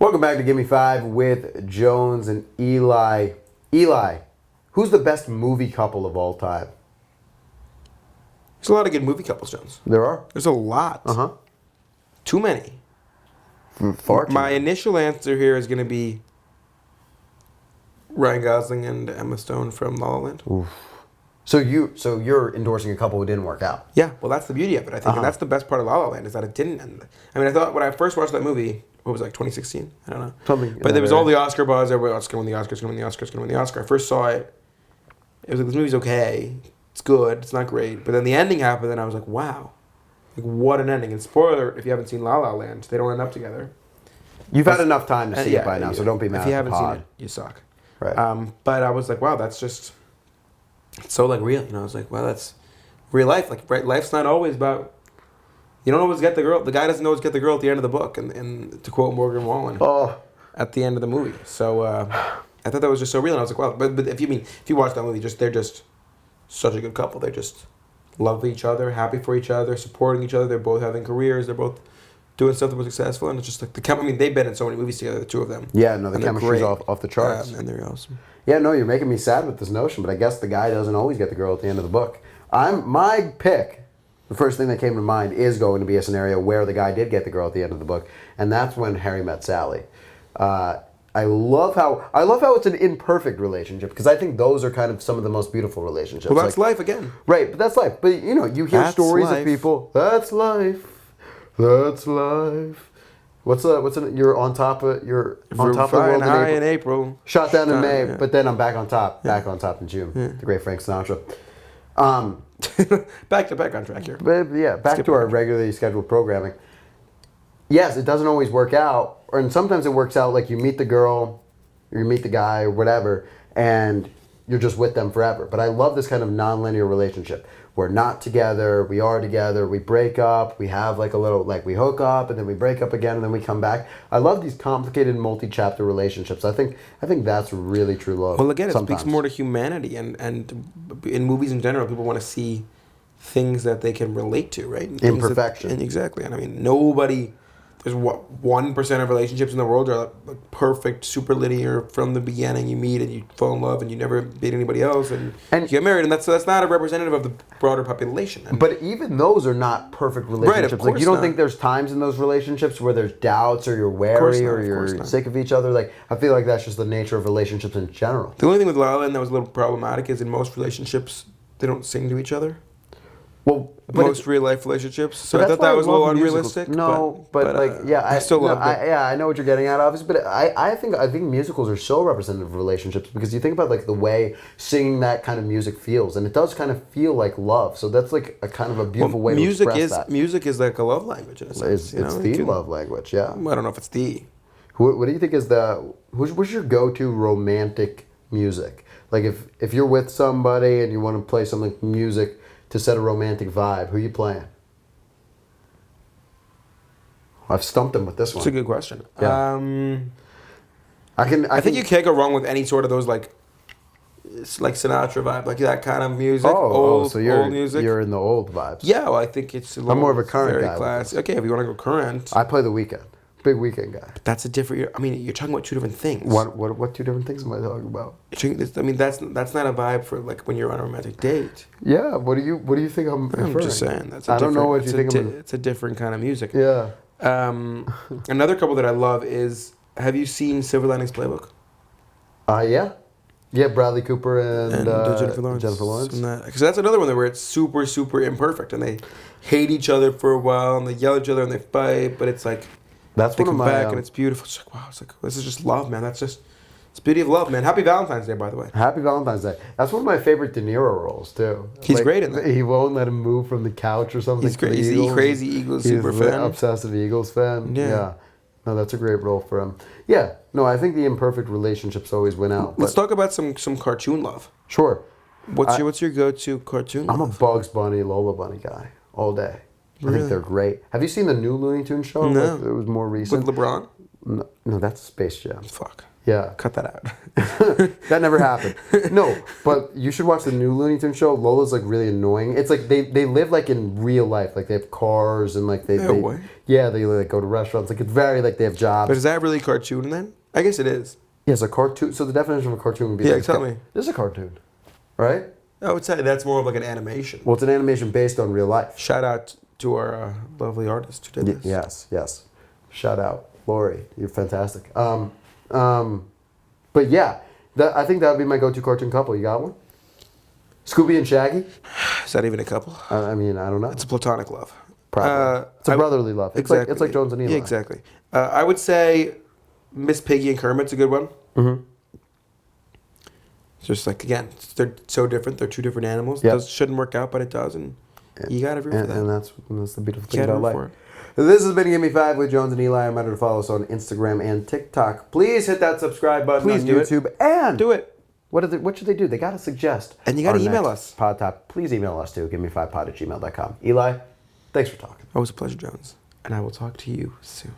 Welcome back to Gimme Five with Jones and Eli. Eli, who's the best movie couple of all time? There's a lot of good movie couples, Jones. There are. There's a lot. Too many. Far too My many. initial answer here is going to be Ryan Gosling and Emma Stone from La La Land. Oof. So you're endorsing a couple who didn't work out. Yeah, well, that's the beauty of it, I think. And that's the best part of La La Land, is that it didn't end. I mean, I thought when I first watched that movie, what was it, like 2016? I don't know. Something. But there was all the Oscar buzz. Everybody, it's going to win the Oscar, it's going to win the Oscar, it's going to win the Oscar. I first saw it. It was like, this movie's okay. It's good. It's not great. But then the ending happened, and I was like, wow. Like, what an ending. And spoiler, if you haven't seen La La Land, they don't end up together. You've had enough time to see it by now, so don't be mad if you at the haven't seen pod. it, you suck. Right. But I was like, wow, that's just it's so like real. You know, I was like, well, that's real life. Like, right, life's not always about. You don't always get the girl. The guy doesn't always get the girl at the end of the book, and to quote Morgan Wallen, at the end of the movie. So I thought that was just so real, and I was like, wow. But if you watch that movie, they're just such a good couple. They just love each other, happy for each other, supporting each other. They're both having careers. They're both doing stuff that was successful, and it's just like I mean, they've been in so many movies together, the two of them. Yeah, no, the and chemistry's off the charts. And they're awesome. Yeah, no, you're making me sad with this notion, but I guess the guy doesn't always get the girl at the end of the book. My pick, the first thing that came to mind is going to be a scenario where the guy did get the girl at the end of the book, and that's when Harry met Sally. I love how it's an imperfect relationship, because I think those are kind of some of the most beautiful relationships. Well, that's life again. Right, but that's life. But you know, you hear That's stories life. of people. That's life. That's life. You're on top of the world in April. Shot down in May, yeah. but then I'm back on top. Back on top in June. The great Frank Sinatra. Back on track here. But yeah, back to our regularly scheduled programming. Yes, it doesn't always work out, and sometimes it works out like you meet the girl, or you meet the guy, or whatever, and you're just with them forever. But I love this kind of non-linear relationship. We're not together, we are together, we break up, we have like a little, like we hook up, and then we break up again, and then we come back. I love these complicated multi-chapter relationships. I think that's really true love. Well, again, it sometimes. speaks more to humanity, and in movies in general, people want to see things that they can relate to, right? Imperfection. Exactly. And I mean, there's 1% of relationships in the world are like perfect, super linear from the beginning. You meet and you fall in love and you never meet anybody else and you get married, and that's not a representative of the broader population. But even those are not perfect relationships. Right, of course like you don't not. think there's times in those relationships where there's doubts or you're wary or you're sick of each other. Like I feel like that's just the nature of relationships in general. The only thing with La La Land that was a little problematic is in most relationships they don't sing to each other. Well, most real life relationships. So I thought that was a little unrealistic. No, but I still love it. I know what you're getting at, obviously, but I think musicals are so representative of relationships, because you think about like the way singing that kind of music feels, and it does kind of feel like love. So that's like a kind of a beautiful way to express that. Music is like a love language in a sense. It's the love language, yeah. I don't know if it's the. What do you think is what's your go-to romantic music? Like if you're with somebody and you want to play something music to set a romantic vibe, who are you playing? I've stumped him with this one. It's a good question. Yeah. I think you can't go wrong with any sort of those like Sinatra vibe, like that kind of music. So old music. You're in the old vibes. Yeah, well, I think it's I'm more of a current very guy. Classic. Okay, if you want to go current. I play The Weeknd. Big Weeknd guy. But that's a different. I mean, you're talking about two different things. What two different things am I talking about? I mean, that's not a vibe for like when you're on a romantic date. Yeah. What do you think I'm referring? I'm just saying I don't know what you think. It's a different kind of music. Yeah. Another couple that I love is. Have you seen Silver Linings Playbook? Yeah. Yeah, Bradley Cooper and Jennifer Lawrence. Jennifer Because that's another one where it's super, super imperfect, and they hate each other for a while, and they yell at each other, and they fight, but it's like that's they one come of my, back, and it's beautiful. It's like, wow, it's like this is just love, man. It's beauty of love, man. Happy Valentine's Day, by the way. Happy Valentine's Day. That's one of my favorite De Niro roles too. He's great in that. He won't let him move from the couch or something. He's great. He's a crazy Eagles super fan. Obsessive Eagles fan. Yeah. No, that's a great role for him. Yeah. No, I think the imperfect relationships always win out. Let's talk about some cartoon love. Sure. What's your go-to cartoon love? I'm a Bugs Bunny, Lola Bunny guy all day. Really? I think they're great. Have you seen the new Looney Tunes show? No. Like, it was more recent. With LeBron? No, that's Space Jam. Fuck. Yeah. Cut that out. That never happened. No, but you should watch the new Looney Tunes show. Lola's like really annoying. It's like they live like in real life. Like they have cars and like they yeah, they like go to restaurants. Like it's very like they have jobs. But is that really cartoon then? I guess it is. Yeah, it's a cartoon. So the definition of a cartoon would be tell me. This is a cartoon, right? I would say that's more of like an animation. Well, it's an animation based on real life. Shout out to our lovely artist who did this. Yes. Shout out, Lori. You're fantastic. But yeah, I think that would be my go-to cartoon couple. You got one? Scooby and Shaggy? Is that even a couple? I mean, I don't know. It's a platonic love. Probably. It's a brotherly love. Exactly. It's like Jones and Eli. Yeah, exactly. I would say Miss Piggy and Kermit's a good one. Mm-hmm. It's just like, again, they're so different. They're two different animals. Yep. It shouldn't work out, but it does. And you got to root for that. And that's the beautiful thing about life. For it. This has been Give Me 5 with Jones and Eli. Remember to follow us on Instagram and TikTok. Please hit that subscribe button on YouTube. And do it. What should they do? They got to suggest. And you got to email us. Pod top. Please email us too. Give me 5pod@gmail.com. Eli, thanks for talking. Always a pleasure, Jones. And I will talk to you soon.